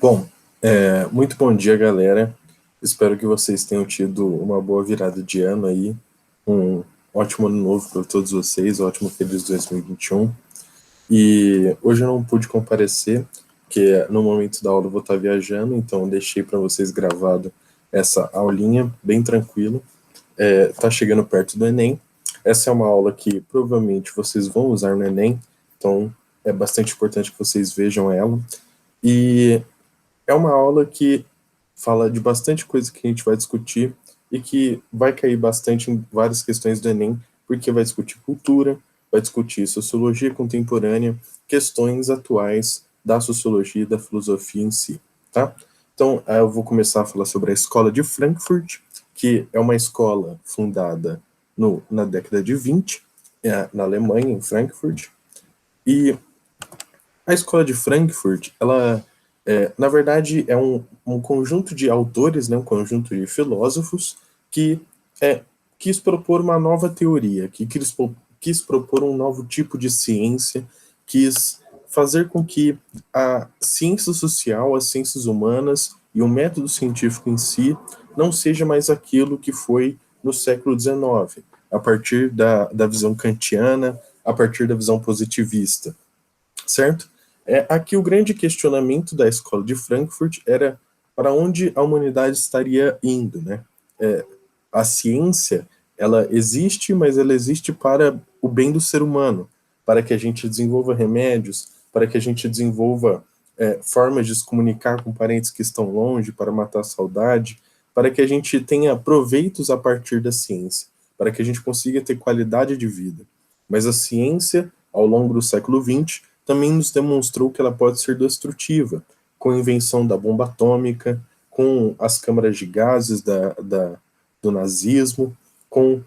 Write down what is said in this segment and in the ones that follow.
Bom, muito bom dia, galera. Espero que vocês tenham tido uma boa virada de ano aí, um ótimo ano novo para todos vocês, um ótimo feliz 2021. E hoje eu não pude comparecer, porque no momento da aula eu vou estar viajando, então deixei para vocês gravado essa aulinha bem tranquilo. Tá chegando perto do Enem. Essa é uma aula que provavelmente vocês vão usar no Enem, então é bastante importante que vocês vejam ela. E é uma aula que fala de bastante coisa que a gente vai discutir e que vai cair bastante em várias questões do Enem, porque vai discutir cultura, vai discutir sociologia contemporânea, questões atuais da sociologia e da filosofia em si, tá? Então, eu vou começar a falar sobre a Escola de Frankfurt, que é uma escola fundada na década de 20, na Alemanha, em Frankfurt, e a Escola de Frankfurt, ela, na verdade, é um conjunto de autores, né, um conjunto de filósofos que quis propor uma nova teoria, que quis propor um novo tipo de ciência, quis fazer com que a ciência social, as ciências humanas e o método científico em si não seja mais aquilo que foi no século XIX, a partir da visão kantiana, a partir da visão positivista, certo? Aqui o grande questionamento da Escola de Frankfurt era para onde a humanidade estaria indo, né? A ciência, ela existe, mas ela existe para o bem do ser humano, para que a gente desenvolva remédios, para que a gente desenvolva formas de se comunicar com parentes que estão longe, para matar a saudade, para que a gente tenha proveitos a partir da ciência, para que a gente consiga ter qualidade de vida. Mas a ciência, ao longo do século XX, também nos demonstrou que ela pode ser destrutiva, com a invenção da bomba atômica, com as câmaras de gases do nazismo, com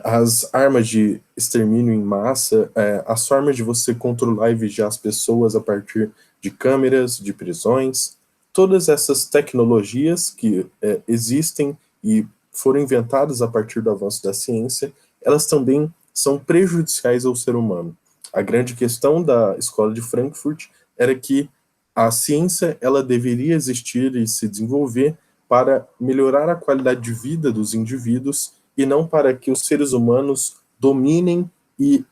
as armas de extermínio em massa, as formas de você controlar e vigiar as pessoas a partir de câmeras, de prisões, todas essas tecnologias que existem e foram inventadas a partir do avanço da ciência, elas também são prejudiciais ao ser humano. A grande questão da Escola de Frankfurt era que a ciência ela deveria existir e se desenvolver para melhorar a qualidade de vida dos indivíduos e não para que os seres humanos dominem e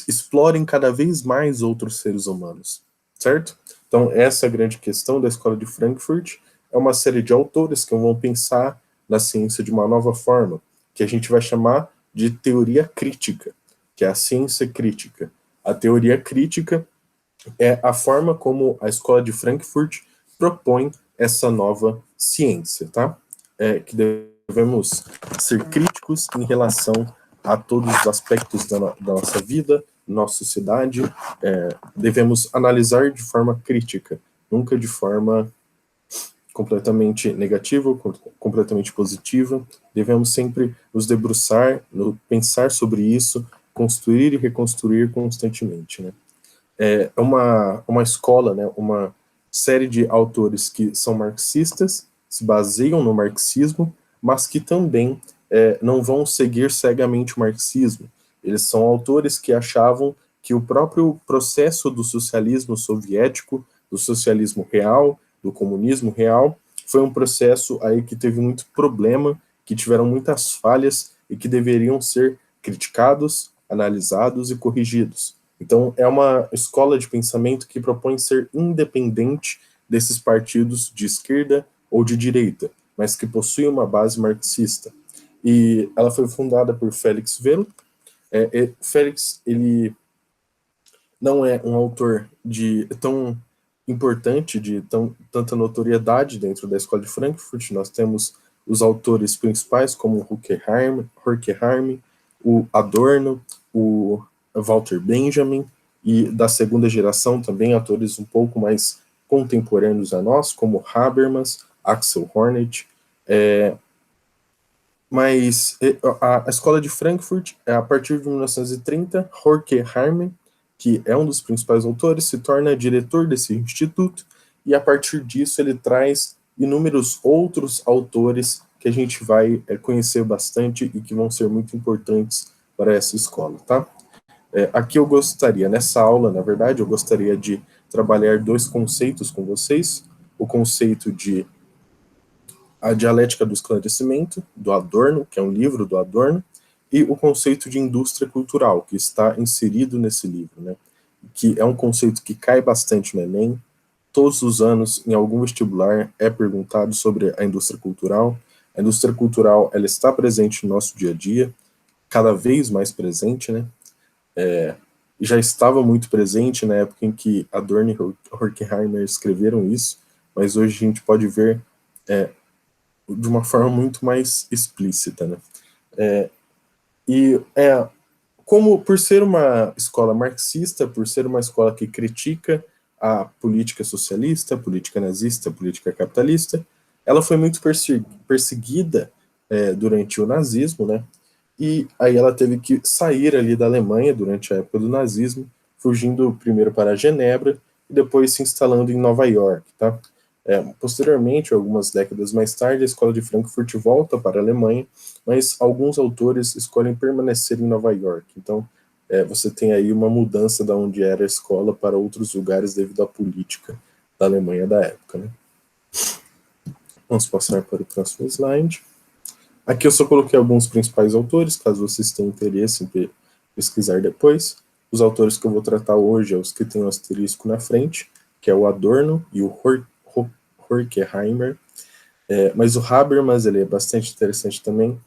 explorem cada vez mais outros seres humanos, certo? Então, essa é a grande questão da Escola de Frankfurt. É uma série de autores que vão pensar na ciência de uma nova forma, que a gente vai chamar de teoria crítica, que é a ciência crítica. A teoria crítica é a forma como a Escola de Frankfurt propõe essa nova ciência, tá? Que devemos ser críticos em relação a todos os aspectos da nossa vida, nossa sociedade, devemos analisar de forma crítica, nunca de forma completamente negativa ou completamente positiva. Devemos sempre nos debruçar, pensar sobre isso, construir e reconstruir constantemente, né? É uma escola, né, uma série de autores que são marxistas, se baseiam no marxismo, mas que também não vão seguir cegamente o marxismo. Eles são autores que achavam que o próprio processo do socialismo soviético, do socialismo real, do comunismo real, foi um processo aí que teve muito problema, que tiveram muitas falhas e que deveriam ser criticados, analisados e corrigidos. Então, é uma escola de pensamento que propõe ser independente desses partidos de esquerda ou de direita, mas que possui uma base marxista. E ela foi fundada por Félix Wehl. Félix, ele não é um autor tão importante, de tanta notoriedade dentro da Escola de Frankfurt. Nós temos os autores principais, como Horkheim, o Adorno, o Walter Benjamin, e da segunda geração também, autores um pouco mais contemporâneos a nós, como Habermas, Axel Honneth. Mas a Escola de Frankfurt, a partir de 1930, Horkheim, que é um dos principais autores, se torna diretor desse instituto, e a partir disso ele traz inúmeros outros autores que a gente vai conhecer bastante e que vão ser muito importantes para essa escola, tá? Aqui eu gostaria, nessa aula, na verdade, eu gostaria de trabalhar dois conceitos com vocês. O conceito de a dialética do esclarecimento, do Adorno, que é um livro do Adorno, e o conceito de indústria cultural, que está inserido nesse livro, né? Que é um conceito que cai bastante no Enem. Todos os anos, em algum vestibular, é perguntado sobre a indústria cultural. A indústria cultural, ela está presente no nosso dia a dia, cada vez mais presente, né? Já estava muito presente na época em que Adorno e Horkheimer escreveram isso, mas hoje a gente pode ver de uma forma muito mais explícita, né? E como por ser uma escola marxista, por ser uma escola que critica a política socialista, a política nazista, a política capitalista, ela foi muito perseguida durante o nazismo, né? E aí ela teve que sair ali da Alemanha durante a época do nazismo, fugindo primeiro para Genebra e depois se instalando em Nova York, tá? Posteriormente, algumas décadas mais tarde, a escola de Frankfurt volta para a Alemanha, mas alguns autores escolhem permanecer em Nova York. Então, você tem aí uma mudança da onde era a escola para outros lugares devido à política da Alemanha da época, né? Vamos passar para o próximo slide. Aqui eu só coloquei alguns principais autores, caso vocês tenham interesse em pesquisar depois. Os autores que eu vou tratar hoje é os que têm o asterisco na frente, que é o Adorno e o Horkheimer. Mas o Habermas, ele é bastante interessante também.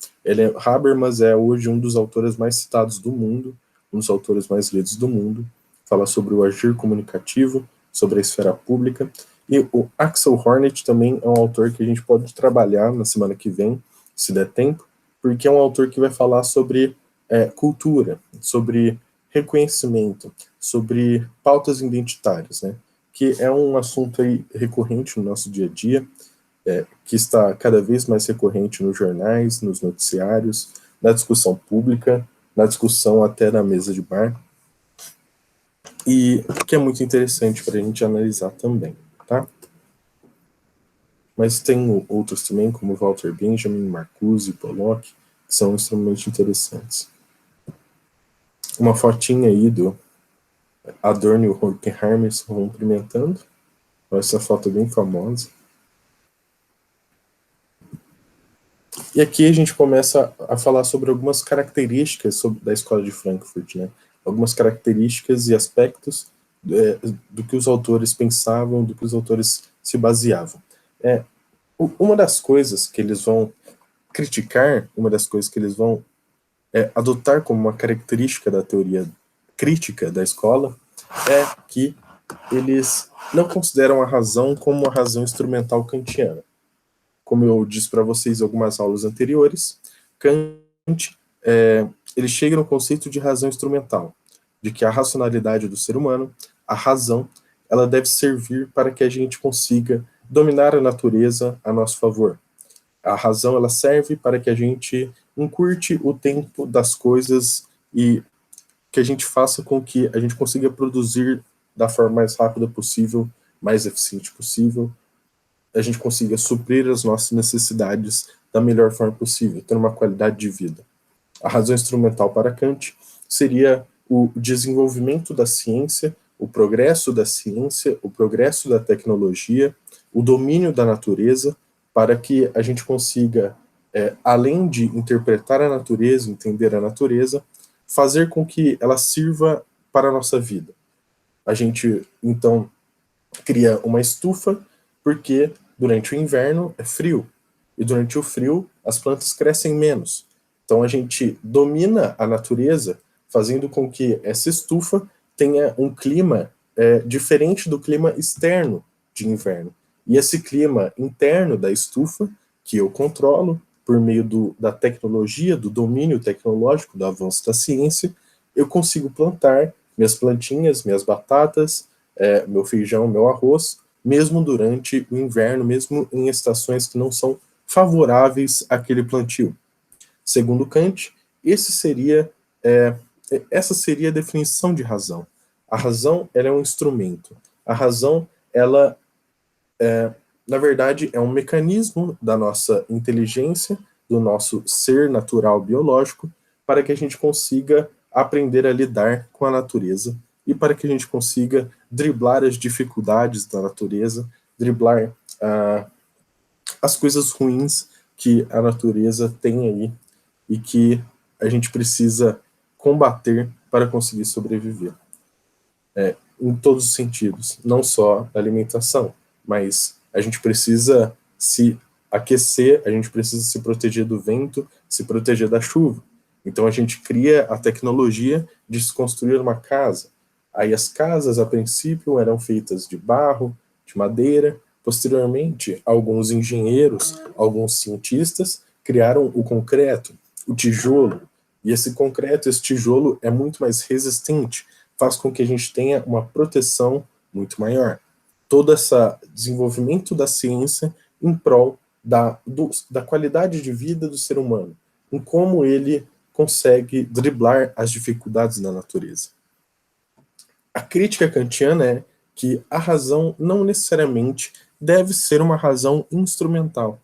Habermas é hoje um dos autores mais citados do mundo, um dos autores mais lidos do mundo. Fala sobre o agir comunicativo, sobre a esfera pública. E o Axel Honneth também é um autor que a gente pode trabalhar na semana que vem, se der tempo, porque é um autor que vai falar sobre cultura, sobre reconhecimento, sobre pautas identitárias, né? Que é um assunto aí recorrente no nosso dia a dia, que está cada vez mais recorrente nos jornais, nos noticiários, na discussão pública, na discussão até na mesa de bar, e que é muito interessante para a gente analisar também, tá? Mas tem outros também, como Walter Benjamin, Marcuse, Pollock, que são extremamente interessantes. Uma fotinha aí do Adorno e o Horkheimer se cumprimentando. Essa foto é bem famosa. E aqui a gente começa a falar sobre algumas características da escola de Frankfurt, né? Algumas características e aspectos do que os autores pensavam, do que os autores se baseavam. Uma das coisas que eles vão criticar, uma das coisas que eles vão adotar como uma característica da teoria crítica da escola é que eles não consideram a razão como uma razão instrumental kantiana. Como eu disse para vocês em algumas aulas anteriores, Kant ele chega no conceito de razão instrumental, de que a racionalidade do ser humano, a razão, ela deve servir para que a gente consiga dominar a natureza a nosso favor. A razão, ela serve para que a gente encurte o tempo das coisas e que a gente faça com que a gente consiga produzir da forma mais rápida possível, mais eficiente possível, a gente consiga suprir as nossas necessidades da melhor forma possível, ter uma qualidade de vida. A razão instrumental para Kant seria o desenvolvimento da ciência, o progresso da ciência, o progresso da tecnologia, o domínio da natureza, para que a gente consiga, além de interpretar a natureza, entender a natureza, fazer com que ela sirva para a nossa vida. A gente, então, cria uma estufa, porque durante o inverno é frio, e durante o frio as plantas crescem menos. Então a gente domina a natureza, fazendo com que essa estufa tenha um clima diferente do clima externo de inverno. E esse clima interno da estufa, que eu controlo por meio da tecnologia, do domínio tecnológico, do avanço da ciência, eu consigo plantar minhas plantinhas, minhas batatas, meu feijão, meu arroz, mesmo durante o inverno, mesmo em estações que não são favoráveis àquele plantio. Segundo Kant, essa seria a definição de razão. A razão, ela é um instrumento. A razão, ela, na verdade, é um mecanismo da nossa inteligência, do nosso ser natural biológico, para que a gente consiga aprender a lidar com a natureza e para que a gente consiga driblar as dificuldades da natureza, driblar as coisas ruins que a natureza tem aí e que a gente precisa combater para conseguir sobreviver. Em todos os sentidos, não só a alimentação, mas a gente precisa se aquecer, a gente precisa se proteger do vento, se proteger da chuva. Então a gente cria a tecnologia de se construir uma casa. Aí as casas, a princípio, eram feitas de barro, de madeira. Posteriormente, alguns engenheiros, alguns cientistas criaram o concreto, o tijolo. E esse concreto, esse tijolo é muito mais resistente, faz com que a gente tenha uma proteção muito maior. Todo esse desenvolvimento da ciência em prol da qualidade de vida do ser humano, em como ele consegue driblar as dificuldades da natureza. A crítica kantiana é que a razão não necessariamente deve ser uma razão instrumental.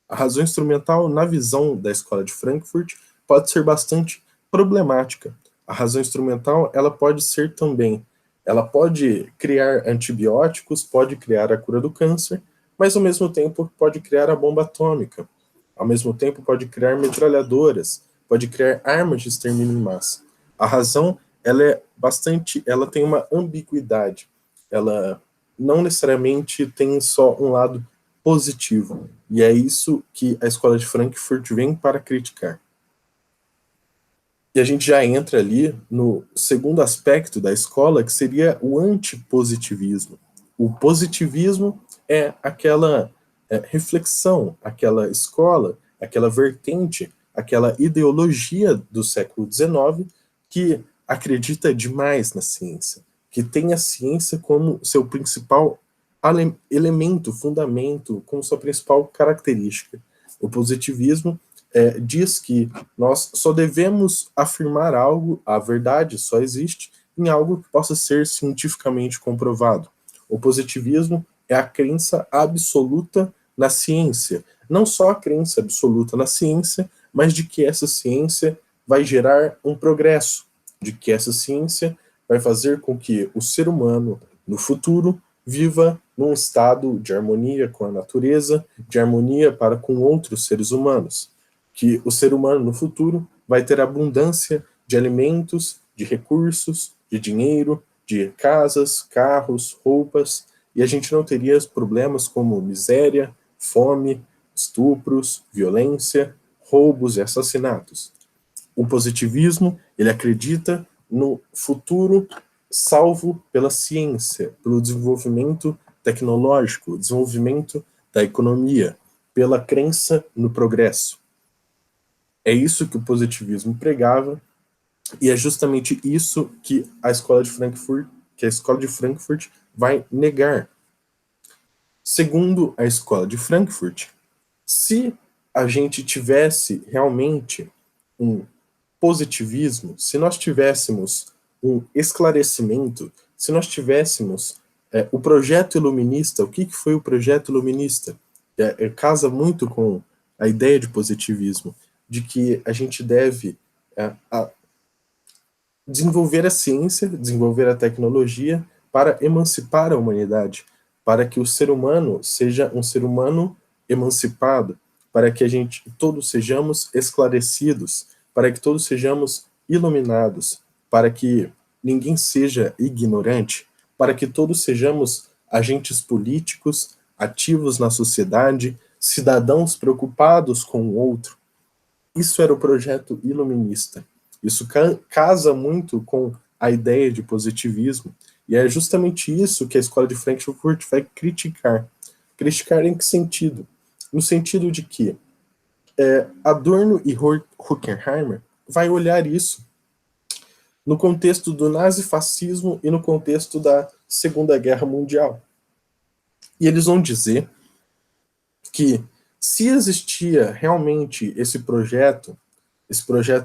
A razão instrumental, na visão da Escola de Frankfurt, pode ser bastante problemática. A razão instrumental, ela pode ser também, ela pode criar antibióticos, pode criar a cura do câncer, mas ao mesmo tempo pode criar a bomba atômica. Ao mesmo tempo pode criar metralhadoras, pode criar armas de extermínio em massa. A razão, ela tem uma ambiguidade. Ela não necessariamente tem só um lado positivo. E é isso que a Escola de Frankfurt vem para criticar. E a gente já entra ali no segundo aspecto da escola, que seria o antipositivismo. O positivismo é aquela reflexão, aquela escola, aquela vertente, aquela ideologia do século XIX que acredita demais na ciência, que tem a ciência como seu principal elemento, fundamento, como sua principal característica. O positivismo diz que nós só devemos afirmar algo, a verdade só existe em algo que possa ser cientificamente comprovado. O positivismo é a crença absoluta na ciência, não só a crença absoluta na ciência, mas de que essa ciência vai gerar um progresso, de que essa ciência vai fazer com que o ser humano, no futuro, viva num estado de harmonia com a natureza, de harmonia para com outros seres humanos. Que o ser humano, no futuro, vai ter abundância de alimentos, de recursos, de dinheiro, de casas, carros, roupas, e a gente não teria problemas como miséria, fome, estupros, violência, roubos e assassinatos. O positivismo, ele acredita no futuro salvo pela ciência, pelo desenvolvimento tecnológico, desenvolvimento da economia, pela crença no progresso. É isso que o positivismo pregava, e é justamente isso que a Escola de Frankfurt vai negar. Segundo a Escola de Frankfurt, se a gente tivesse realmente um positivismo, se nós tivéssemos um esclarecimento, se nós tivéssemos o projeto iluminista, o que foi o projeto iluminista? Casa muito com a ideia de positivismo, de que a gente deve desenvolver a ciência, desenvolver a tecnologia para emancipar a humanidade, para que o ser humano seja um ser humano emancipado, para que todos sejamos esclarecidos, para que todos sejamos iluminados, para que ninguém seja ignorante, para que todos sejamos agentes políticos, ativos na sociedade, cidadãos preocupados com o outro. Isso era o projeto iluminista. Isso casa muito com a ideia de positivismo, e é justamente isso que a Escola de Frankfurt vai criticar. Criticar em que sentido? No sentido de que Adorno e Horkheimer vai olhar isso no contexto do nazifascismo e no contexto da Segunda Guerra Mundial. E eles vão dizer que se existia realmente esse projeto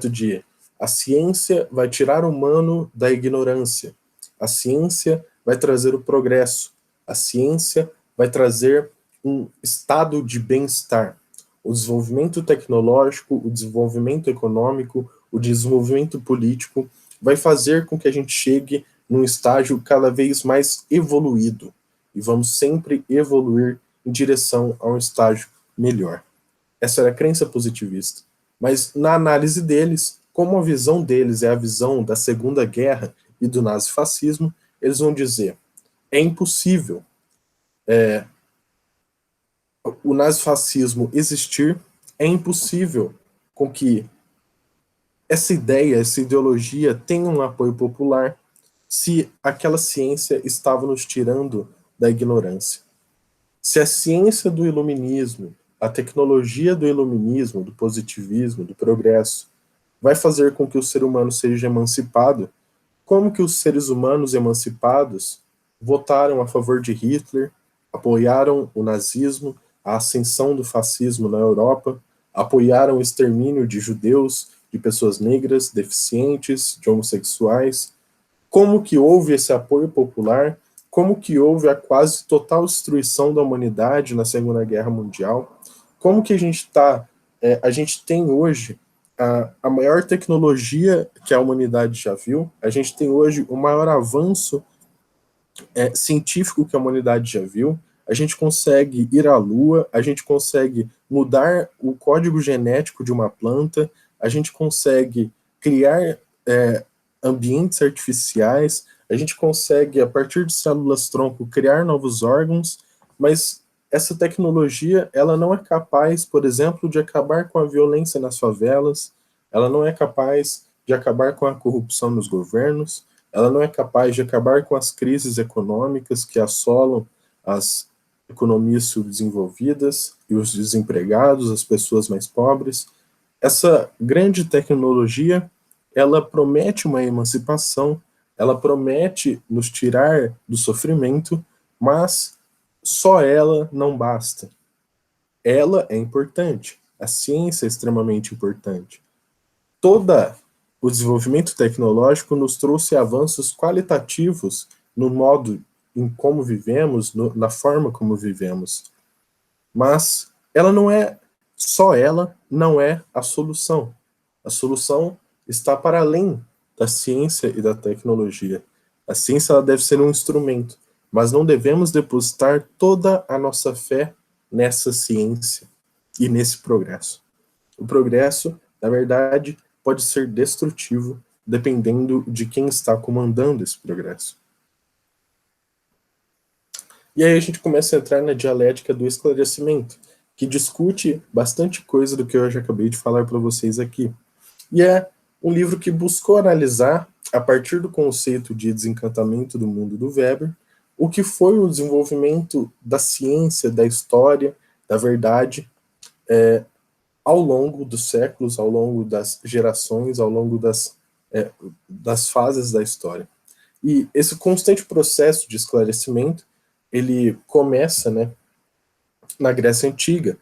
de a ciência vai tirar o humano da ignorância, a ciência vai trazer o progresso, a ciência vai trazer um estado de bem-estar, o desenvolvimento tecnológico, o desenvolvimento econômico, o desenvolvimento político vai fazer com que a gente chegue num estágio cada vez mais evoluído. E vamos sempre evoluir em direção a um estágio melhor. Essa era a crença positivista. Mas na análise deles, como a visão deles é a visão da Segunda Guerra e do nazifascismo, eles vão dizer: é impossível o nazifascismo existir, é impossível com que essa ideia, essa ideologia tenha um apoio popular se aquela ciência estava nos tirando da ignorância. Se a ciência do iluminismo, a tecnologia do iluminismo, do positivismo, do progresso, vai fazer com que o ser humano seja emancipado, como que os seres humanos emancipados votaram a favor de Hitler, apoiaram o nazismo, a ascensão do fascismo na Europa, apoiaram o extermínio de judeus, de pessoas negras, deficientes, de homossexuais? Como que houve esse apoio popular? Como que houve a quase total destruição da humanidade na Segunda Guerra Mundial? Como que a gente tem hoje a maior tecnologia que a humanidade já viu? A gente tem hoje o maior avanço científico que a humanidade já viu. A gente consegue ir à Lua, a gente consegue mudar o código genético de uma planta, a gente consegue criar ambientes artificiais, a gente consegue, a partir de células-tronco, criar novos órgãos, mas essa tecnologia, ela não é capaz, por exemplo, de acabar com a violência nas favelas, ela não é capaz de acabar com a corrupção nos governos, ela não é capaz de acabar com as crises econômicas que assolam as economias subdesenvolvidas e os desempregados, as pessoas mais pobres. Essa grande tecnologia, ela promete uma emancipação, ela promete nos tirar do sofrimento, mas só ela não basta. Ela é importante, a ciência é extremamente importante. Todo o desenvolvimento tecnológico nos trouxe avanços qualitativos no modo em como vivemos, na forma como vivemos. Mas ela não é a solução. A solução está para além da ciência e da tecnologia. A ciência ela deve ser um instrumento, mas não devemos depositar toda a nossa fé nessa ciência e nesse progresso. O progresso, na verdade, pode ser destrutivo, dependendo de quem está comandando esse progresso. E aí a gente começa a entrar na dialética do esclarecimento, que discute bastante coisa do que eu já acabei de falar para vocês aqui. E é um livro que buscou analisar, a partir do conceito de desencantamento do mundo do Weber, o que foi o desenvolvimento da ciência, da história, da verdade, ao longo dos séculos, ao longo das gerações, ao longo das fases da história. E esse constante processo de esclarecimento, ele começa, na Grécia Antiga,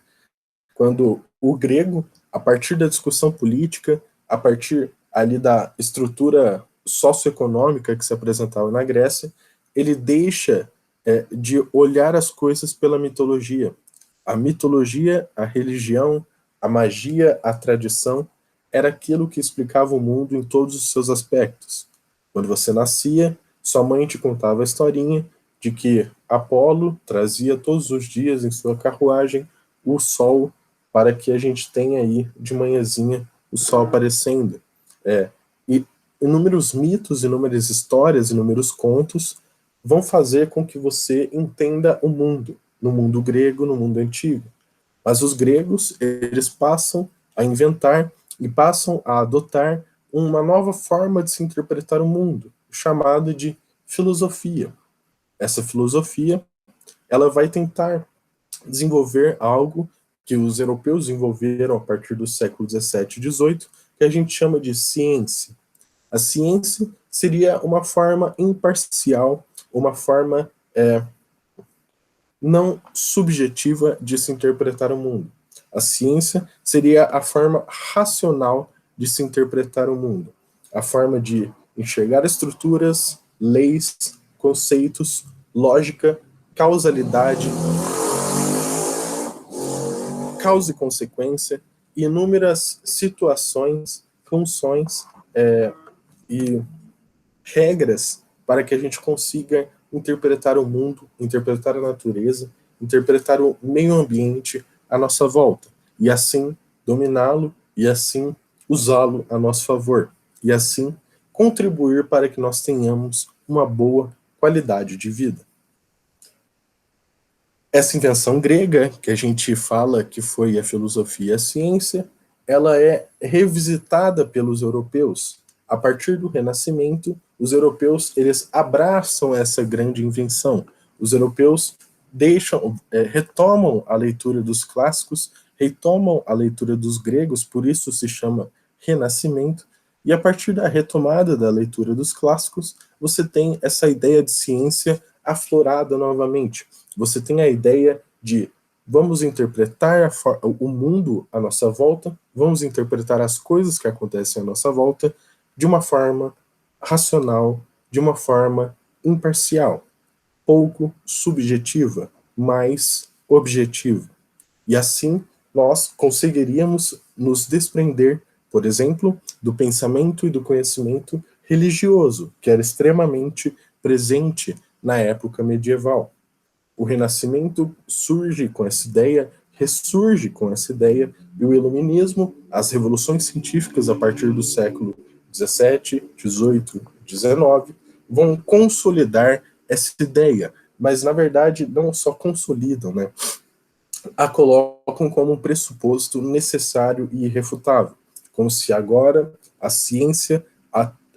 quando o grego, a partir da discussão política, a partir ali da estrutura socioeconômica que se apresentava na Grécia, ele deixa de olhar as coisas pela mitologia. A mitologia, a religião, a magia, a tradição, era aquilo que explicava o mundo em todos os seus aspectos. Quando você nascia, sua mãe te contava a historinha de que Apolo trazia todos os dias em sua carruagem o sol para que a gente tenha aí de manhãzinha o sol aparecendo. E inúmeros mitos, inúmeras histórias, inúmeros contos vão fazer com que você entenda o mundo, no mundo grego, no mundo antigo. Mas os gregos, eles passam a inventar e passam a adotar uma nova forma de se interpretar o mundo, chamada de filosofia. Essa filosofia, ela vai tentar desenvolver algo que os europeus desenvolveram a partir do século XVII e XVIII, que a gente chama de ciência. A ciência seria uma forma imparcial, uma forma não subjetiva de se interpretar o mundo. A ciência seria a forma racional de se interpretar o mundo, a forma de enxergar estruturas, leis, conceitos, lógica, causalidade, causa e consequência, e inúmeras situações funções e regras para que a gente consiga interpretar o mundo, interpretar a natureza, interpretar o meio ambiente à nossa volta, e assim dominá-lo, e assim usá-lo a nosso favor, e assim contribuir para que nós tenhamos uma boa qualidade de vida. Essa invenção grega, que a gente fala que foi a filosofia e a ciência, ela é revisitada pelos europeus. A partir do Renascimento, os europeus eles abraçam essa grande invenção. Os europeus retomam a leitura dos clássicos, retomam a leitura dos gregos, por isso se chama Renascimento, e a partir da retomada da leitura dos clássicos, você tem essa ideia de ciência aflorada novamente. Você tem a ideia de vamos interpretar o mundo à nossa volta, vamos interpretar as coisas que acontecem à nossa volta de uma forma racional, de uma forma imparcial, pouco subjetiva, mais objetiva. E assim nós conseguiríamos nos desprender, por exemplo, do pensamento e do conhecimento religioso, que era extremamente presente na época medieval. O Renascimento surge com essa ideia, ressurge com essa ideia, e o Iluminismo, as revoluções científicas a partir do século XVII, XVIII, XIX, vão consolidar essa ideia, mas na verdade não só consolidam, né? A colocam como um pressuposto necessário e irrefutável, como se agora a ciência,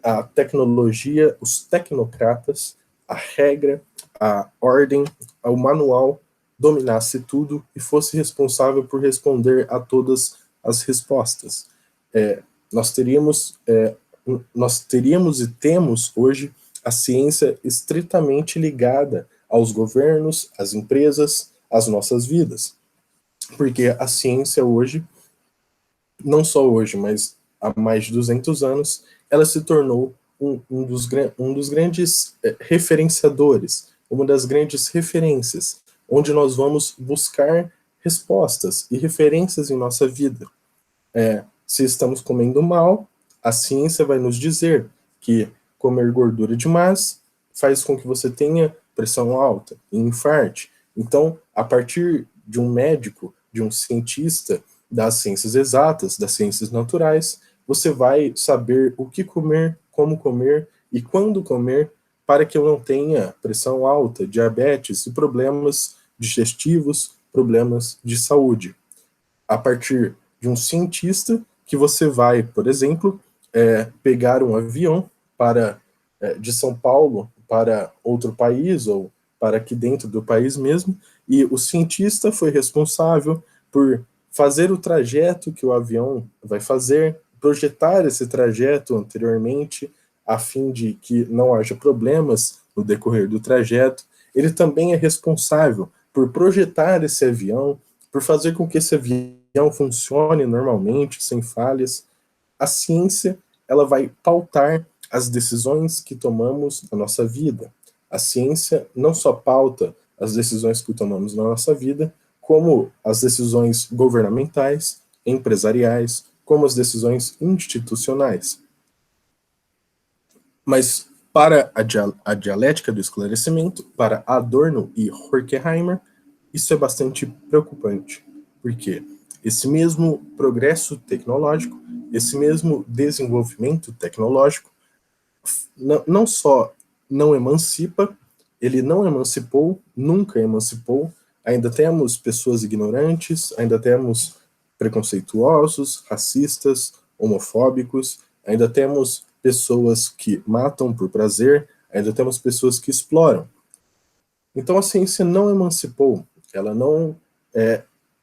a tecnologia, os tecnocratas, a regra, a ordem, o manual dominasse tudo e fosse responsável por responder a todas as respostas. Nós teríamos e temos hoje a ciência estritamente ligada aos governos, às empresas, às nossas vidas. Porque a ciência hoje, não só hoje, mas há mais de 200 anos, ela se tornou um dos grandes referenciadores, uma das grandes referências, onde nós vamos buscar respostas e referências em nossa vida. Se estamos comendo mal, a ciência vai nos dizer que comer gordura demais faz com que você tenha pressão alta e infarte. Então, a partir de um médico, de um cientista das ciências exatas, das ciências naturais, você vai saber o que comer, como comer e quando comer para que eu não tenha pressão alta, diabetes e problemas digestivos, problemas de saúde. A partir de um cientista que você vai, por exemplo, pegar um avião de São Paulo para outro país ou para aqui dentro do país mesmo, e o cientista foi responsável por fazer o trajeto que o avião vai fazer, projetar esse trajeto anteriormente, a fim de que não haja problemas no decorrer do trajeto. Ele também é responsável por projetar esse avião, por fazer com que esse avião funcione normalmente, sem falhas. A ciência, ela vai pautar as decisões que tomamos na nossa vida. A ciência não só pauta as decisões que tomamos na nossa vida, como as decisões governamentais, empresariais, como as decisões institucionais. Mas para a dialética do esclarecimento, para Adorno e Horkheimer, isso é bastante preocupante, porque esse mesmo progresso tecnológico, esse mesmo desenvolvimento tecnológico, não só não emancipa, ele não emancipou, nunca emancipou, ainda temos pessoas ignorantes, ainda temos preconceituosos, racistas, homofóbicos, ainda temos pessoas que matam por prazer, ainda temos pessoas que exploram. Então a ciência não emancipou, ela não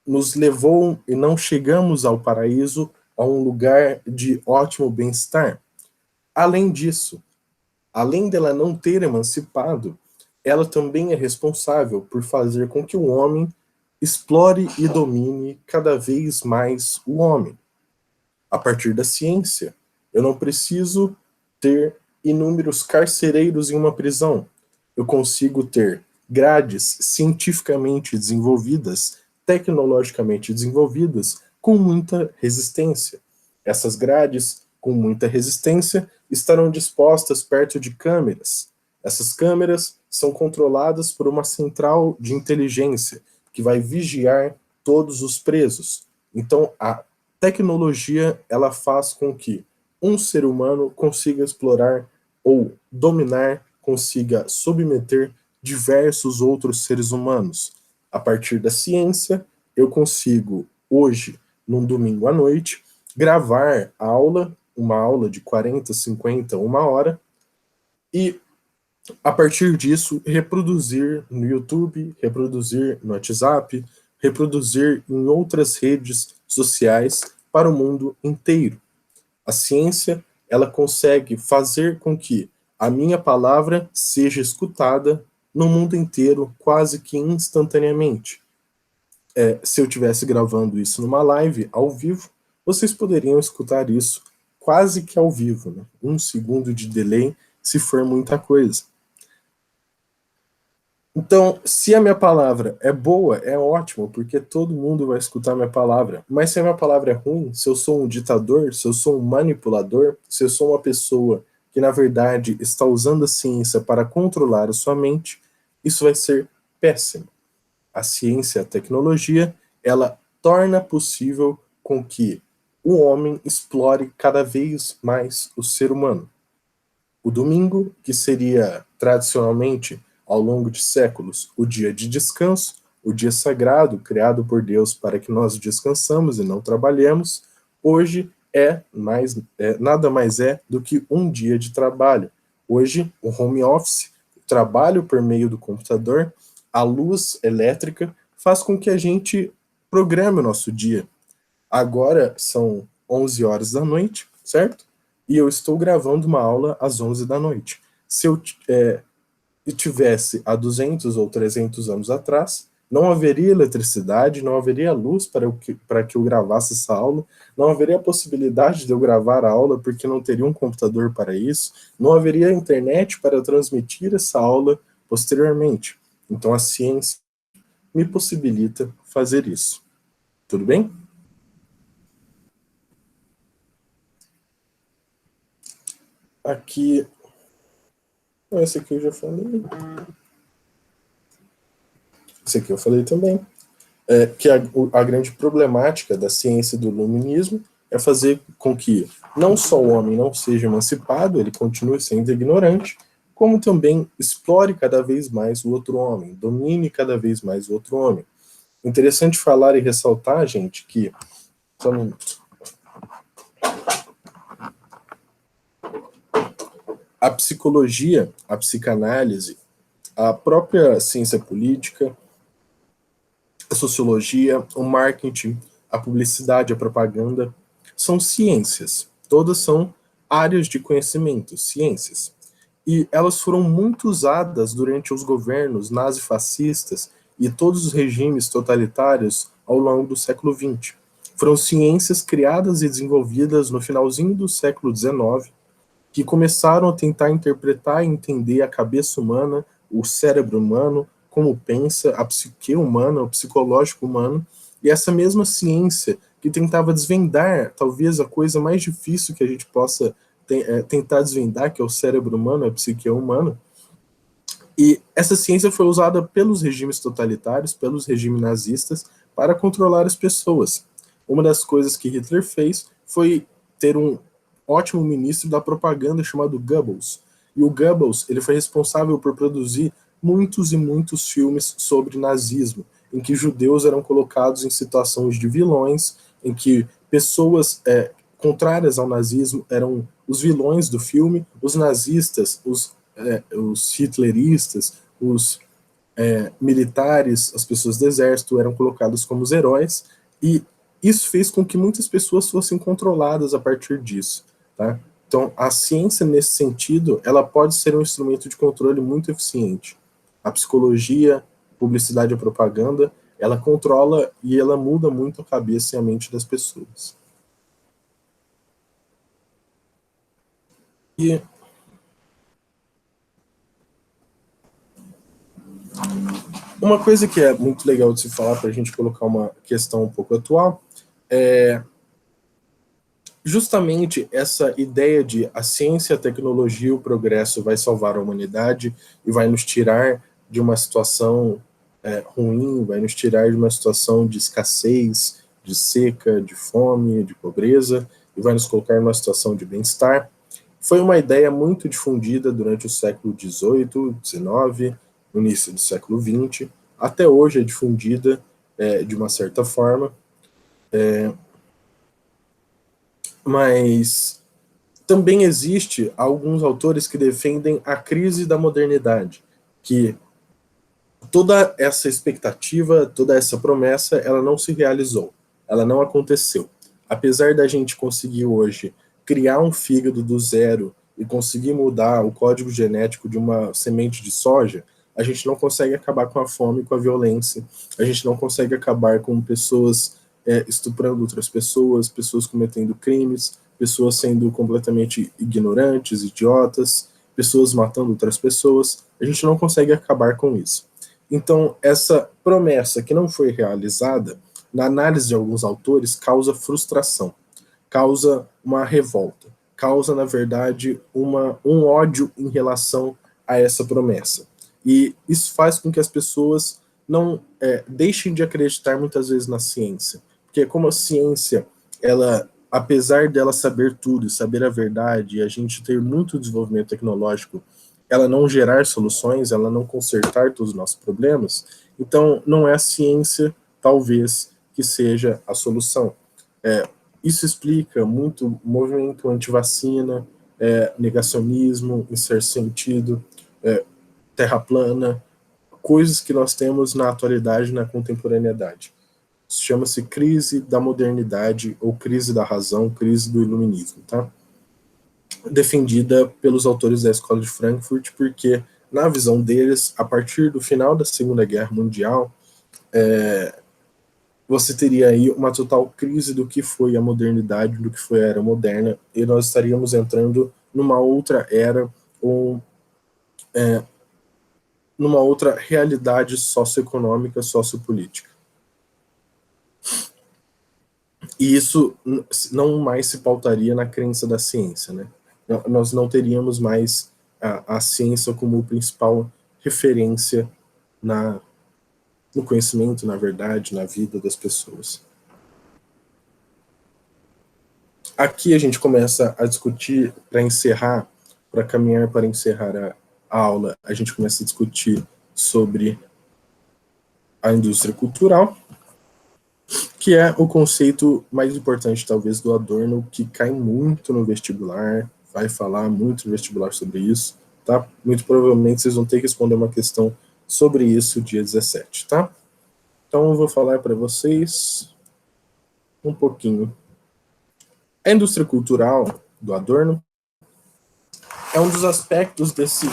nos levou e não chegamos ao paraíso, a um lugar de ótimo bem-estar. Além disso, além dela não ter emancipado, ela também é responsável por fazer com que o homem explore e domine cada vez mais o homem. A partir da ciência, eu não preciso ter inúmeros carcereiros em uma prisão. Eu consigo ter grades cientificamente desenvolvidas, tecnologicamente desenvolvidas, com muita resistência. Essas grades com muita resistência estarão dispostas perto de câmeras. Essas câmeras são controladas por uma central de inteligência que vai vigiar todos os presos. Então, a tecnologia ela faz com que um ser humano consiga explorar ou dominar, consiga submeter diversos outros seres humanos. A partir da ciência, eu consigo, hoje, num domingo à noite, gravar aula, uma aula de 40, 50, uma hora, e a partir disso reproduzir no YouTube, reproduzir no WhatsApp, reproduzir em outras redes sociais para o mundo inteiro. A ciência, ela consegue fazer com que a minha palavra seja escutada no mundo inteiro quase que instantaneamente. Se eu estivesse gravando isso numa live ao vivo, vocês poderiam escutar isso quase que ao vivo, né? 1 segundo de delay, se for muita coisa. Então, se a minha palavra é boa, é ótimo, porque todo mundo vai escutar a minha palavra. Mas se a minha palavra é ruim, se eu sou um ditador, se eu sou um manipulador, se eu sou uma pessoa que, na verdade, está usando a ciência para controlar a sua mente, isso vai ser péssimo. A ciência, a tecnologia, ela torna possível com que o homem explore cada vez mais o ser humano. O domingo, que seria tradicionalmente, ao longo de séculos, o dia de descanso, o dia sagrado criado por Deus para que nós descansamos e não trabalhemos, hoje nada mais é do que um dia de trabalho. Hoje, o home office, o trabalho por meio do computador, a luz elétrica, faz com que a gente programe o nosso dia. Agora são 11 horas da noite, certo? E eu estou gravando uma aula às 11 da noite. Se eu tivesse há 200 ou 300 anos atrás, não haveria eletricidade, não haveria luz para que eu gravasse essa aula, não haveria a possibilidade de eu gravar a aula porque não teria um computador para isso, não haveria internet para transmitir essa aula posteriormente. Então a ciência me possibilita fazer isso. Tudo bem? Aqui, esse aqui eu já falei. Esse aqui eu falei também. Que a grande problemática da ciência e do iluminismo é fazer com que não só o homem não seja emancipado, ele continue sendo ignorante, como também explore cada vez mais o outro homem, domine cada vez mais o outro homem. Interessante falar e ressaltar, gente, que a psicologia, a psicanálise, a própria ciência política, a sociologia, o marketing, a publicidade, a propaganda, são ciências. Todas são áreas de conhecimento, ciências. E elas foram muito usadas durante os governos nazifascistas e todos os regimes totalitários ao longo do século XX. Foram ciências criadas e desenvolvidas no finalzinho do século XIX, que começaram a tentar interpretar e entender a cabeça humana, o cérebro humano, como pensa, a psique humana, o psicológico humano, e essa mesma ciência que tentava desvendar talvez a coisa mais difícil que a gente possa tentar desvendar, que é o cérebro humano, a psique humana. E essa ciência foi usada pelos regimes totalitários, pelos regimes nazistas, para controlar as pessoas. Uma das coisas que Hitler fez foi ter um ótimo ministro da propaganda chamado Goebbels. E o Goebbels, ele foi responsável por produzir muitos e muitos filmes sobre nazismo, em que judeus eram colocados em situações de vilões, em que pessoas contrárias ao nazismo eram os vilões do filme, os nazistas, os hitleristas, os militares, as pessoas do exército eram colocadas como os heróis, e isso fez com que muitas pessoas fossem controladas a partir disso, tá? Então, a ciência, nesse sentido, ela pode ser um instrumento de controle muito eficiente. A psicologia, a publicidade e a propaganda, ela controla e ela muda muito a cabeça e a mente das pessoas. E uma coisa que é muito legal de se falar, para a gente colocar uma questão um pouco atual, justamente essa ideia de a ciência, a tecnologia, o progresso vai salvar a humanidade e vai nos tirar de uma situação ruim, vai nos tirar de uma situação de escassez, de seca, de fome, de pobreza, e vai nos colocar numa situação de bem-estar. Foi uma ideia muito difundida durante o século XVIII, XIX, no início do século XX, até hoje é difundida de uma certa forma, mas também existe alguns autores que defendem a crise da modernidade, que toda essa expectativa, toda essa promessa, ela não se realizou, ela não aconteceu. Apesar da gente conseguir hoje criar um fígado do zero e conseguir mudar o código genético de uma semente de soja, a gente não consegue acabar com a fome, com a violência, a gente não consegue acabar com pessoas estuprando outras pessoas, pessoas cometendo crimes, pessoas sendo completamente ignorantes, idiotas, pessoas matando outras pessoas. A gente não consegue acabar com isso. Então, essa promessa que não foi realizada, na análise de alguns autores, causa frustração, causa uma revolta, causa, na verdade, um ódio em relação a essa promessa. E isso faz com que as pessoas não deixem de acreditar muitas vezes na ciência. Porque como a ciência, ela, apesar dela saber tudo, saber a verdade, e a gente ter muito desenvolvimento tecnológico, ela não gerar soluções, ela não consertar todos os nossos problemas, então não é a ciência, talvez, que seja a solução. Isso explica muito o movimento anti-vacina, negacionismo, em certo sentido, terra plana, coisas que nós temos na atualidade, na contemporaneidade. Chama-se crise da modernidade, ou crise da razão, crise do iluminismo, tá? Defendida pelos autores da Escola de Frankfurt, porque, na visão deles, a partir do final da Segunda Guerra Mundial, você teria aí uma total crise do que foi a modernidade, do que foi a era moderna, e nós estaríamos entrando numa outra era, ou numa outra realidade socioeconômica, sociopolítica. E isso não mais se pautaria na crença da ciência, né? Nós não teríamos mais a ciência como principal referência no conhecimento, na verdade, na vida das pessoas. Aqui a gente começa a discutir, para encerrar, para caminhar para encerrar a aula, a gente começa a discutir sobre a indústria cultural, que é o conceito mais importante, talvez, do Adorno, que cai muito no vestibular, vai falar muito no vestibular sobre isso, tá? Muito provavelmente vocês vão ter que responder uma questão sobre isso dia 17, tá? Então eu vou falar para vocês um pouquinho. A indústria cultural do Adorno é um dos aspectos desse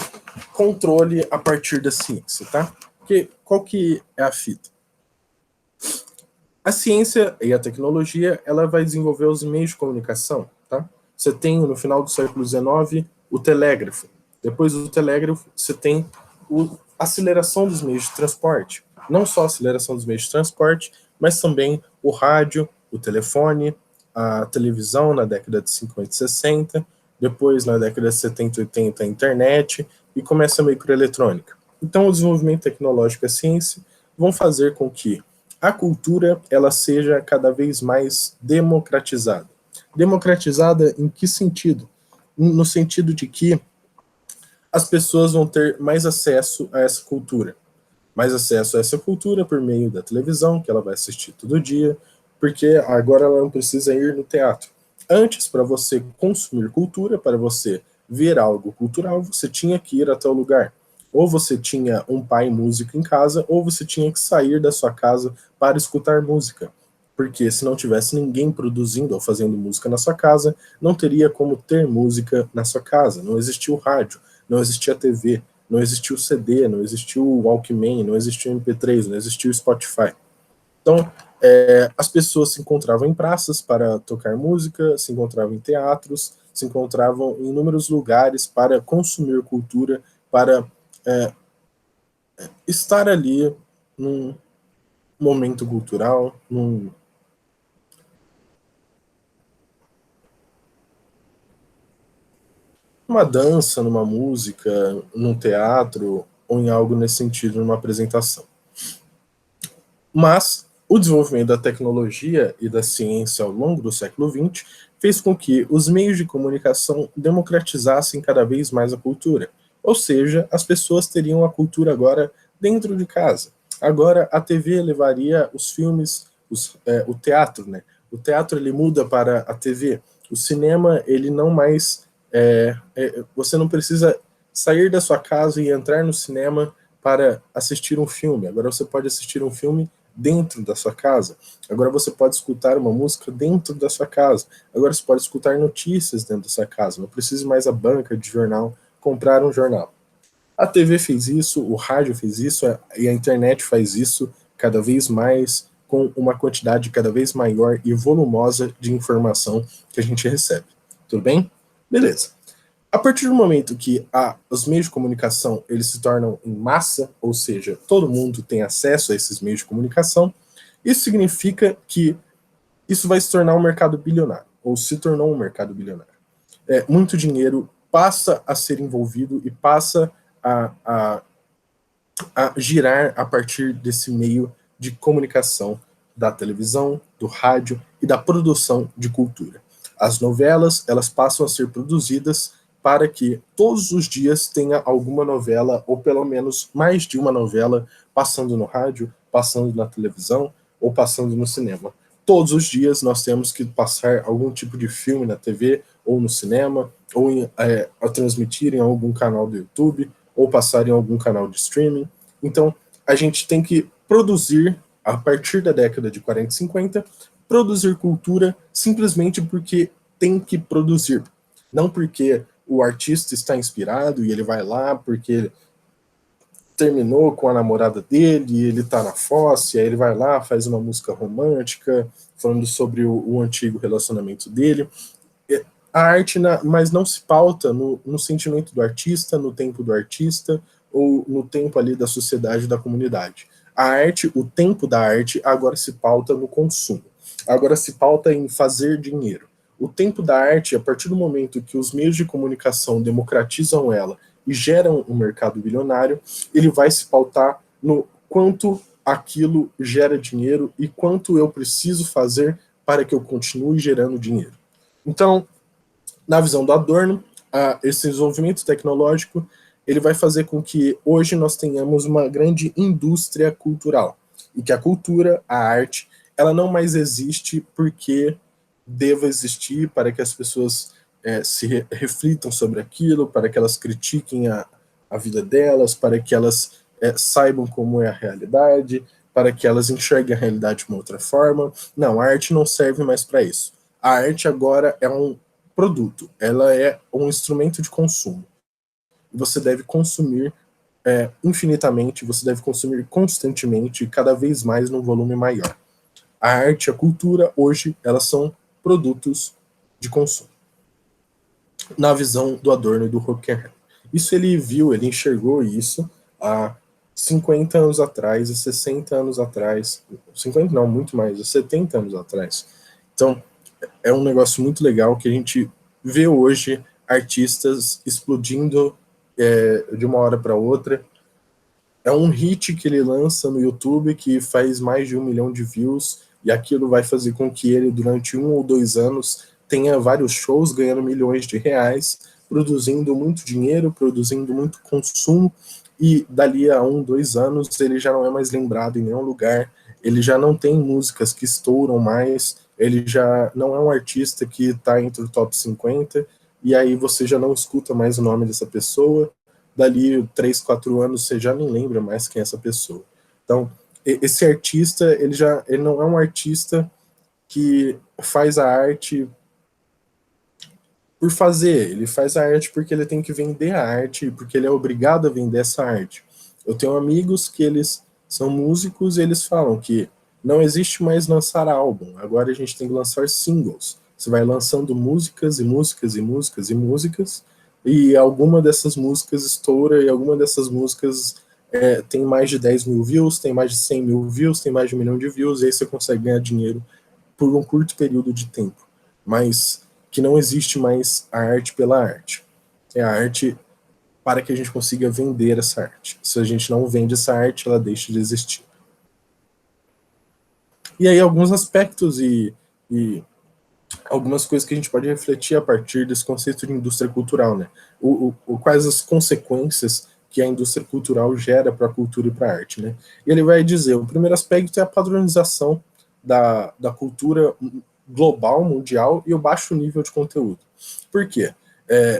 controle a partir da ciência, tá? Porque qual que é a fita? A ciência e a tecnologia, ela vai desenvolver os meios de comunicação, tá? Você tem, no final do século XIX, o telégrafo. Depois do telégrafo, você tem a aceleração dos meios de transporte. Não só a aceleração dos meios de transporte, mas também o rádio, o telefone, a televisão na década de 50 e 60, depois na década de 70 e 80 a internet, e começa a microeletrônica. Então o desenvolvimento tecnológico e a ciência vão fazer com que a cultura ela seja cada vez mais democratizada. Democratizada em que sentido? No sentido de que as pessoas vão ter mais acesso a essa cultura. Mais acesso a essa cultura por meio da televisão, que ela vai assistir todo dia, porque agora ela não precisa ir no teatro. Antes, para você consumir cultura, para você ver algo cultural, você tinha que ir até o lugar. Ou você tinha um pai músico em casa, ou você tinha que sair da sua casa para escutar música. Porque se não tivesse ninguém produzindo ou fazendo música na sua casa, não teria como ter música na sua casa. Não existia o rádio, não existia a TV, não existiu o CD, não existiu o Walkman, não existiu o MP3, não existiu o Spotify. Então, as pessoas se encontravam em praças para tocar música, se encontravam em teatros, se encontravam em inúmeros lugares para consumir cultura, para estar ali num momento cultural, numa dança, numa música, num teatro ou em algo nesse sentido, numa apresentação. Mas o desenvolvimento da tecnologia e da ciência ao longo do século XX fez com que os meios de comunicação democratizassem cada vez mais a cultura. Ou seja, as pessoas teriam a cultura agora dentro de casa. Agora a TV levaria os filmes, o teatro, né? O teatro ele muda para a TV. O cinema ele não mais você não precisa sair da sua casa e entrar no cinema para assistir um filme. Agora você pode assistir um filme dentro da sua casa. Agora você pode escutar uma música dentro da sua casa. Agora você pode escutar notícias dentro da sua casa. Não precisa mais a banca de jornal comprar um jornal. A TV fez isso, o rádio fez isso e a internet faz isso cada vez mais com uma quantidade cada vez maior e volumosa de informação que a gente recebe. Tudo bem? Beleza. A partir do momento que os meios de comunicação eles se tornam em massa, ou seja, todo mundo tem acesso a esses meios de comunicação, isso significa que isso vai se tornar um mercado bilionário, ou se tornou um mercado bilionário. Muito dinheiro passa a ser envolvido e passa a girar a partir desse meio de comunicação da televisão, do rádio e da produção de cultura. As novelas, elas passam a ser produzidas para que todos os dias tenha alguma novela, ou pelo menos mais de uma novela, passando no rádio, passando na televisão ou passando no cinema. Todos os dias nós temos que passar algum tipo de filme na TV, ou no cinema, ou a transmitir em algum canal do YouTube, ou passar em algum canal de streaming. Então, a gente tem que produzir, a partir da década de 40 e 50, produzir cultura simplesmente porque tem que produzir. Não porque o artista está inspirado e ele vai lá porque terminou com a namorada dele e ele está na fossa, e aí ele vai lá, faz uma música romântica, falando sobre o antigo relacionamento dele. A arte, mas não se pauta no sentimento do artista, no tempo do artista, ou no tempo ali da sociedade, da comunidade. A arte, o tempo da arte, agora se pauta no consumo. Agora se pauta em fazer dinheiro. O tempo da arte, a partir do momento que os meios de comunicação democratizam ela e geram um mercado bilionário, ele vai se pautar no quanto aquilo gera dinheiro e quanto eu preciso fazer para que eu continue gerando dinheiro. Então, na visão do Adorno, esse desenvolvimento tecnológico ele vai fazer com que hoje nós tenhamos uma grande indústria cultural e que a cultura, a arte, ela não mais existe porque deva existir para que as pessoas se reflitam sobre aquilo, para que elas critiquem a vida delas, para que elas saibam como é a realidade, para que elas enxerguem a realidade de uma outra forma. Não, a arte não serve mais para isso. A arte agora é um produto, ela é um instrumento de consumo. Você deve consumir infinitamente, você deve consumir constantemente, cada vez mais num volume maior. A arte e a cultura, hoje, elas são produtos de consumo. Na visão do Adorno e do Horkheimer. Isso ele viu, ele enxergou isso há 50 anos atrás, há 60 anos atrás, 50 não, muito mais, há 70 anos atrás. Então, é um negócio muito legal que a gente vê hoje artistas explodindo de uma hora para outra. É um hit que ele lança no YouTube que faz mais de 1 milhão de views e aquilo vai fazer com que ele, durante 1 ou 2 anos, tenha vários shows ganhando milhões de reais, produzindo muito dinheiro, produzindo muito consumo, e dali a 1, 2 anos ele já não é mais lembrado em nenhum lugar, ele já não tem músicas que estouram mais, ele já não é um artista que está entre o top 50, e aí você já não escuta mais o nome dessa pessoa, dali 3, 4 anos você já nem lembra mais quem é essa pessoa. Então, esse artista, ele não é um artista que faz a arte por fazer, ele faz a arte porque ele tem que vender a arte, porque ele é obrigado a vender essa arte. Eu tenho amigos que eles são músicos e eles falam que não existe mais lançar álbum, agora a gente tem que lançar singles. Você vai lançando músicas e músicas e músicas e músicas, e alguma dessas músicas estoura, e alguma dessas músicas tem mais de 10 mil views, tem mais de 100 mil views, tem mais de 1 milhão de views, e aí você consegue ganhar dinheiro por um curto período de tempo. Mas que não existe mais a arte pela arte. é a arte para que a gente consiga vender essa arte. Se a gente não vende essa arte, ela deixa de existir. E aí alguns aspectos e algumas coisas que a gente pode refletir a partir desse conceito de indústria cultural, né? Quais as consequências que a indústria cultural gera para a cultura e para a arte, né? E ele vai dizer, o primeiro aspecto é a padronização da cultura global, mundial, e o baixo nível de conteúdo. Por quê?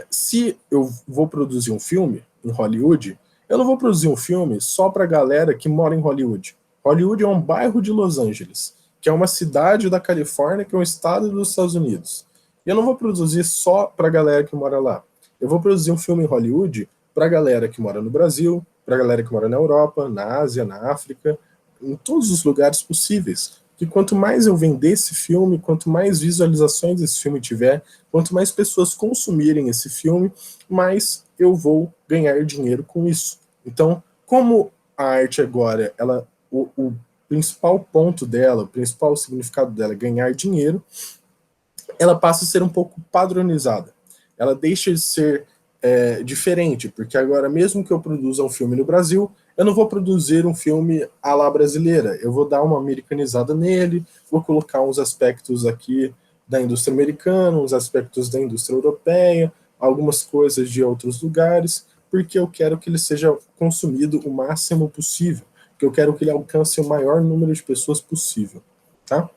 Se eu vou produzir um filme em Hollywood, eu não vou produzir um filme só para a galera que mora em Hollywood. Hollywood é um bairro de Los Angeles, que é uma cidade da Califórnia, que é um estado dos Estados Unidos. E eu não vou produzir só para a galera que mora lá. Eu vou produzir um filme em Hollywood para a galera que mora no Brasil, para a galera que mora na Europa, na Ásia, na África, em todos os lugares possíveis. Que quanto mais eu vender esse filme, quanto mais visualizações esse filme tiver, quanto mais pessoas consumirem esse filme, mais eu vou ganhar dinheiro com isso. Então, como a arte agora, o principal ponto dela, o principal significado dela é ganhar dinheiro, ela passa a ser um pouco padronizada. Ela deixa de ser diferente, porque agora, mesmo que eu produza um filme no Brasil, eu não vou produzir um filme à la brasileira, eu vou dar uma americanizada nele, vou colocar uns aspectos aqui da indústria americana, uns aspectos da indústria europeia, algumas coisas de outros lugares, porque eu quero que ele seja consumido o máximo possível, porque eu quero que ele alcance o maior número de pessoas possível, tá?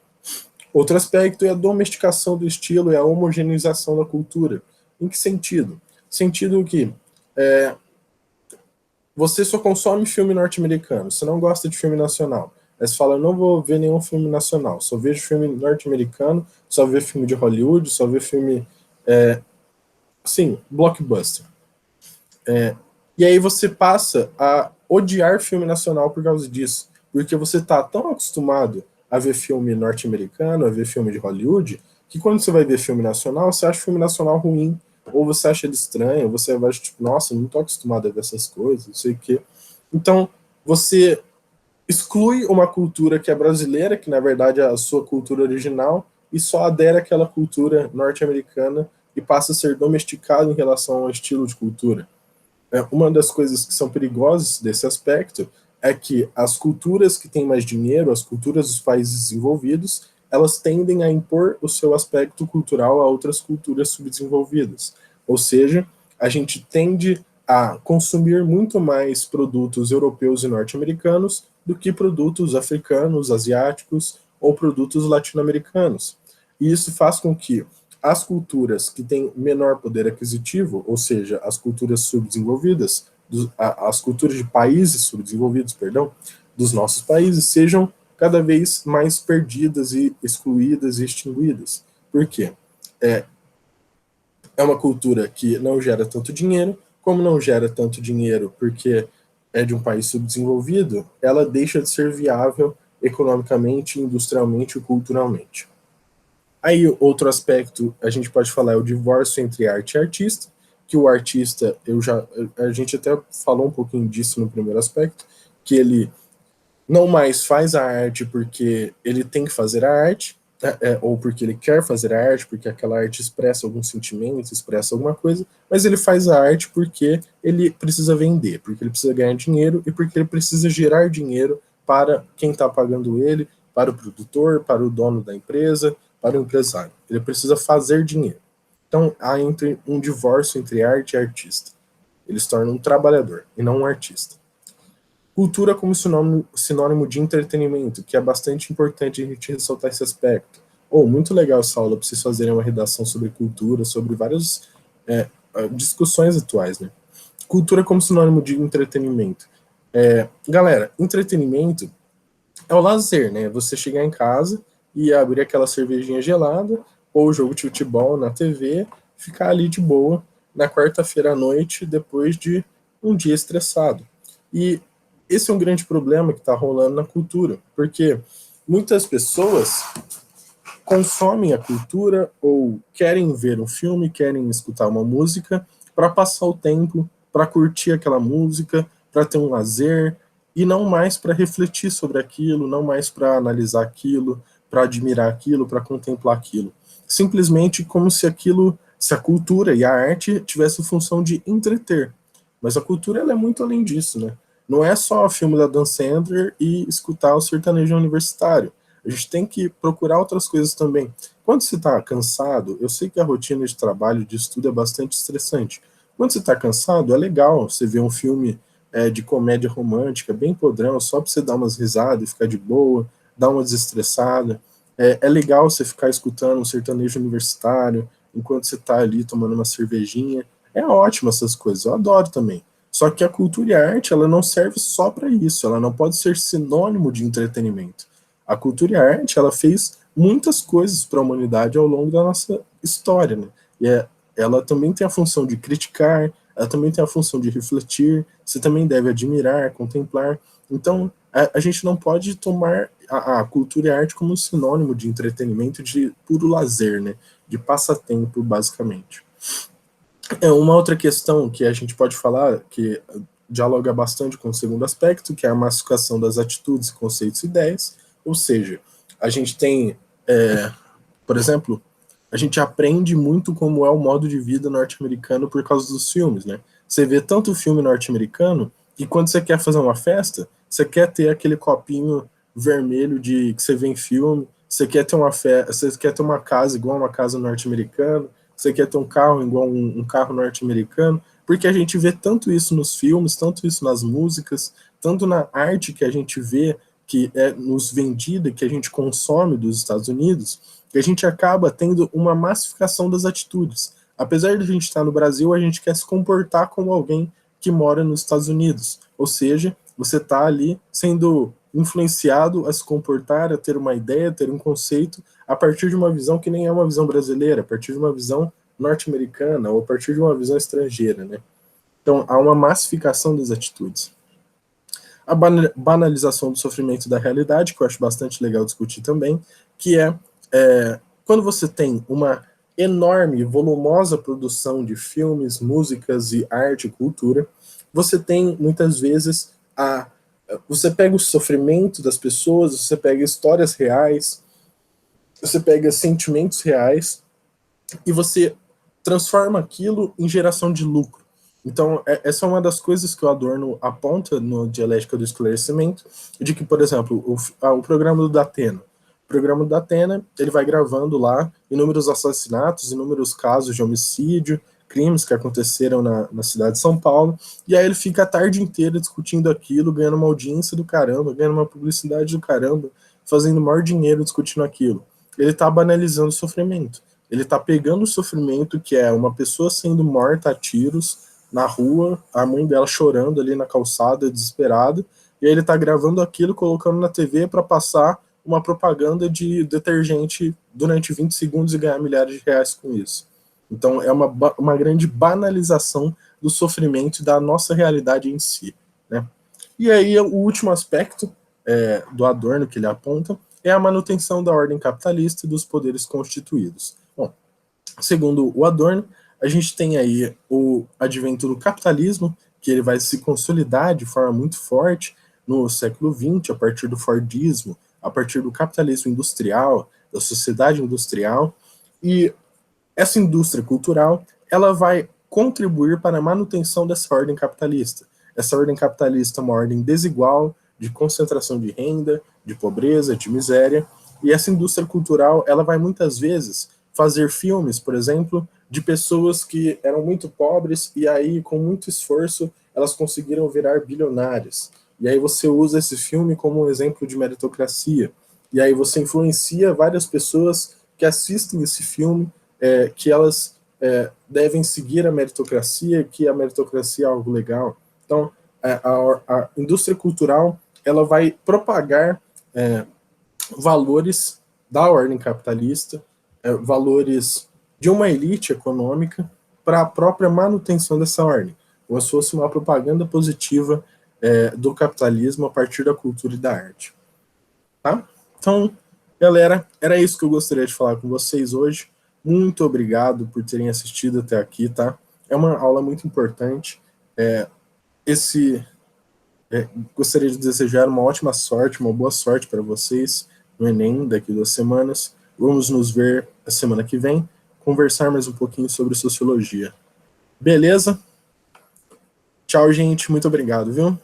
Outro aspecto é a domesticação do estilo e a homogeneização da cultura. Em que sentido? Sentido que você só consome filme norte-americano, você não gosta de filme nacional. Aí você fala, eu não vou ver nenhum filme nacional, só vejo filme norte-americano, só vejo filme de Hollywood, só vejo filme, sim, blockbuster. E aí você passa a odiar filme nacional por causa disso, porque você está tão acostumado a ver filme norte-americano, a ver filme de Hollywood, que quando você vai ver filme nacional, você acha filme nacional ruim, ou você acha ele estranho, ou você vai tipo, nossa, não tô acostumado a ver essas coisas, não sei o quê. Então, você exclui uma cultura que é brasileira, que na verdade é a sua cultura original, e só adere àquela cultura norte-americana e passa a ser domesticado em relação ao estilo de cultura. Uma das coisas que são perigosas desse aspecto é que as culturas que têm mais dinheiro, as culturas dos países desenvolvidos, elas tendem a impor o seu aspecto cultural a outras culturas subdesenvolvidas. Ou seja, a gente tende a consumir muito mais produtos europeus e norte-americanos do que produtos africanos, asiáticos ou produtos latino-americanos. E isso faz com que as culturas que têm menor poder aquisitivo, ou seja, as culturas subdesenvolvidas, as culturas de países subdesenvolvidos, perdão, dos nossos países, sejam cada vez mais perdidas e excluídas e extinguidas. Por quê? É uma cultura que não gera tanto dinheiro, como não gera tanto dinheiro porque é de um país subdesenvolvido, ela deixa de ser viável economicamente, industrialmente e culturalmente. Aí, outro aspecto, a gente pode falar, é o divórcio entre arte e artista, que o artista, a gente até falou um pouquinho disso no primeiro aspecto, que ele não mais faz a arte porque ele tem que fazer a arte, ou porque ele quer fazer a arte, porque aquela arte expressa algum sentimento, expressa alguma coisa, mas ele faz a arte porque ele precisa vender, porque ele precisa ganhar dinheiro e porque ele precisa gerar dinheiro para quem está pagando ele, para o produtor, para o dono da empresa, para o empresário. Ele precisa fazer dinheiro. Então, há um divórcio entre arte e artista. Ele se torna um trabalhador e não um artista. Cultura como sinônimo de entretenimento, que é bastante importante a gente ressaltar esse aspecto. Muito legal essa aula para vocês fazerem uma redação sobre cultura, sobre várias discussões atuais, né? Cultura como sinônimo de entretenimento. Galera, entretenimento é o lazer, né? Você chegar em casa e abrir aquela cervejinha gelada ou o jogo de futebol na TV, ficar ali de boa na quarta-feira à noite depois de um dia estressado. E esse é um grande problema que está rolando na cultura, porque muitas pessoas consomem a cultura ou querem ver um filme, querem escutar uma música para passar o tempo, para curtir aquela música, para ter um lazer, e não mais para refletir sobre aquilo, não mais para analisar aquilo, para admirar aquilo, para contemplar aquilo. Simplesmente como se aquilo se a cultura e a arte tivessem função de entreter. Mas a cultura ela é muito além disso, né? Não é só o filme da Dan Sandler e escutar o sertanejo universitário. A gente tem que procurar outras coisas também. Quando você está cansado, eu sei que a rotina de trabalho, de estudo é bastante estressante. Quando você está cansado, é legal você ver um filme de comédia romântica, bem podrão, só para você dar umas risadas e ficar de boa, dar uma desestressada. É legal você ficar escutando um sertanejo universitário enquanto você está ali tomando uma cervejinha. É ótimo essas coisas, eu adoro também. Só que a cultura e a arte, ela não serve só para isso, ela não pode ser sinônimo de entretenimento. A cultura e a arte, ela fez muitas coisas para a humanidade ao longo da nossa história, né? Ela também tem a função de criticar, ela também tem a função de refletir, você também deve admirar, contemplar. Então, a gente não pode tomar a cultura e a arte como sinônimo de entretenimento, de puro lazer, né? De passatempo, basicamente. Uma outra questão que a gente pode falar, que dialoga bastante com o segundo aspecto, que é a massificação das atitudes, conceitos e ideias, ou seja, a gente tem, por exemplo, a gente aprende muito como é o modo de vida norte-americano por causa dos filmes, né? Você vê tanto filme norte-americano que quando você quer fazer uma festa, você quer ter aquele copinho vermelho de que você vê em filme, você quer ter você quer ter uma casa igual uma casa norte-americana, você quer ter um carro igual um carro norte-americano, porque a gente vê tanto isso nos filmes, tanto isso nas músicas, tanto na arte que a gente vê, que é nos vendida, que a gente consome dos Estados Unidos, que a gente acaba tendo uma massificação das atitudes. Apesar de a gente estar no Brasil, a gente quer se comportar como alguém que mora nos Estados Unidos. Ou seja, você está ali sendo influenciado a se comportar, a ter uma ideia, a ter um conceito, a partir de uma visão que nem é uma visão brasileira, a partir de uma visão norte-americana ou a partir de uma visão estrangeira, né? Então, há uma massificação das atitudes. A banalização do sofrimento da realidade, que eu acho bastante legal discutir também, que quando você tem uma enorme, volumosa produção de filmes, músicas e arte e cultura, você tem, muitas vezes, você pega o sofrimento das pessoas, você pega histórias reais, você pega sentimentos reais e você transforma aquilo em geração de lucro. Então, essa é uma das coisas que o Adorno aponta no Dialética do Esclarecimento, de que, por exemplo, o programa do Datena. O programa do Datena, ele vai gravando lá inúmeros assassinatos, inúmeros casos de homicídio, crimes que aconteceram na cidade de São Paulo, e aí ele fica a tarde inteira discutindo aquilo, ganhando uma audiência do caramba, ganhando uma publicidade do caramba, fazendo maior dinheiro discutindo aquilo. Ele está banalizando o sofrimento. Ele está pegando o sofrimento que é uma pessoa sendo morta a tiros na rua, a mãe dela chorando ali na calçada, desesperada, e aí ele está gravando aquilo, colocando na TV para passar uma propaganda de detergente durante 20 segundos e ganhar milhares de reais com isso. Então é uma grande banalização do sofrimento e da nossa realidade em si, né? E aí o último aspecto do Adorno que ele aponta é a manutenção da ordem capitalista e dos poderes constituídos. Bom, segundo o Adorno, a gente tem aí o advento do capitalismo, que ele vai se consolidar de forma muito forte no século XX, a partir do Fordismo, a partir do capitalismo industrial, da sociedade industrial, e essa indústria cultural, ela vai contribuir para a manutenção dessa ordem capitalista. Essa ordem capitalista é uma ordem desigual, de concentração de renda, de pobreza, de miséria, e essa indústria cultural, ela vai muitas vezes fazer filmes, por exemplo, de pessoas que eram muito pobres e aí, com muito esforço, elas conseguiram virar bilionárias. E aí você usa esse filme como um exemplo de meritocracia. E aí você influencia várias pessoas que assistem esse filme, que elas devem seguir a meritocracia, que a meritocracia é algo legal. Então, a indústria cultural ela vai propagar valores da ordem capitalista, valores de uma elite econômica para a própria manutenção dessa ordem, como se fosse uma propaganda positiva do capitalismo a partir da cultura e da arte. Tá? Então, galera, era isso que eu gostaria de falar com vocês hoje. Muito obrigado por terem assistido até aqui, tá? É uma aula muito importante. Gostaria de desejar uma ótima sorte, uma boa sorte para vocês no Enem daqui a 2 semanas. Vamos nos ver a semana que vem conversar mais um pouquinho sobre sociologia. Beleza? Tchau, gente. Muito obrigado, viu?